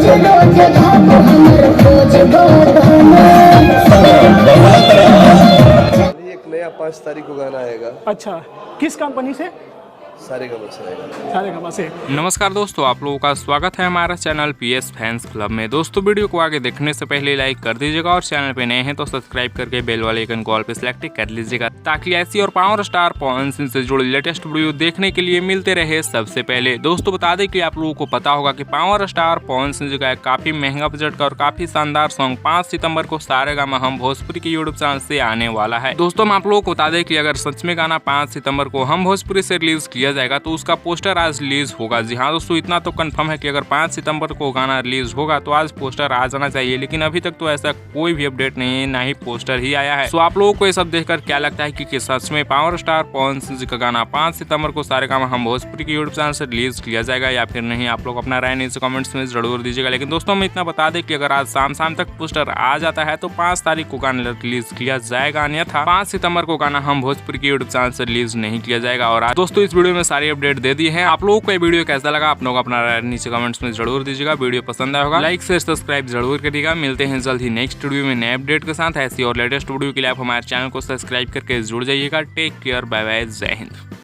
एक नया 5 तारीख को गाना आएगा। अच्छा, किस कंपनी से? सारेगामा से। नमस्कार दोस्तों, आप लोगों का स्वागत है हमारा चैनल पीएस फैंस क्लब में। दोस्तों वीडियो को आगे देखने से पहले लाइक कर दीजिएगा और चैनल पे नए हैं तो सब्सक्राइब करके बेल वाले आइकन को ऑल पे सिलेक्ट कर लीजिएगा ताकि ऐसी और पावर स्टार पवन सिंह से जुड़े लेटेस्ट वीडियो देखने के लिए मिलते रहे सबसे पहले। दोस्तों बता दें कि आप लोगों को पता होगा कि पावर स्टार पवन सिंह का काफी महंगा बजट का और काफी शानदार सॉन्ग 5 सितंबर को सारेगामा हम भोजपुरी के यूट्यूब चैनल से आने वाला है। दोस्तों हम आप लोगों को बता दें कि अगर सच में गाना 5 सितंबर को हम भोजपुरी से रिलीज किया जाएगा तो उसका पोस्टर आज रिलीज होगा। जी हाँ दोस्तों, इतना तो कंफर्म है कि अगर 5 सितंबर को गाना रिलीज होगा तो आज पोस्टर आ जाना चाहिए, लेकिन अभी तक तो ऐसा कोई भी अपडेट नहीं है, ना ही पोस्टर ही आया है। तो आप लोगों को ये सब देखकर क्या लगता है कि सच में पावर स्टार पवन सिंह का गाना 5 सितंबर को सारेगामा हम भोजपुरी के यूट्यूब चैनल से रिलीज किया जाएगा या फिर नहीं? आप लोग अपना राय नीचे कमेंट्स में जरूर दीजिएगा। लेकिन दोस्तों हम इतना बता दें कि अगर आज शाम तक पोस्टर आ जाता है तो 5 तारीख को गाना रिलीज किया जाएगा, अन्यथा 5 सितंबर को गाना हम भोजपुरी के यूट्यूब चैनल से रिलीज नहीं किया जाएगा। और आज दोस्तों इस वीडियो में सारी अपडेट दे दी है। आप लोगों को ये वीडियो कैसा लगा आप लोग अपना राय नीचे कमेंट्स में जरूर दीजिएगा। वीडियो पसंद आया होगा लाइक से सब्सक्राइब जरूर करिएगा। मिलते हैं जल्द ही नेक्स्ट वीडियो में नए अपडेट के साथ। ऐसी और लेटेस्ट वीडियो के लिए आप हमारे चैनल को सब्सक्राइब करके जुड़ जाइएगा। टेक केयर, बाय बाय, जय हिंद।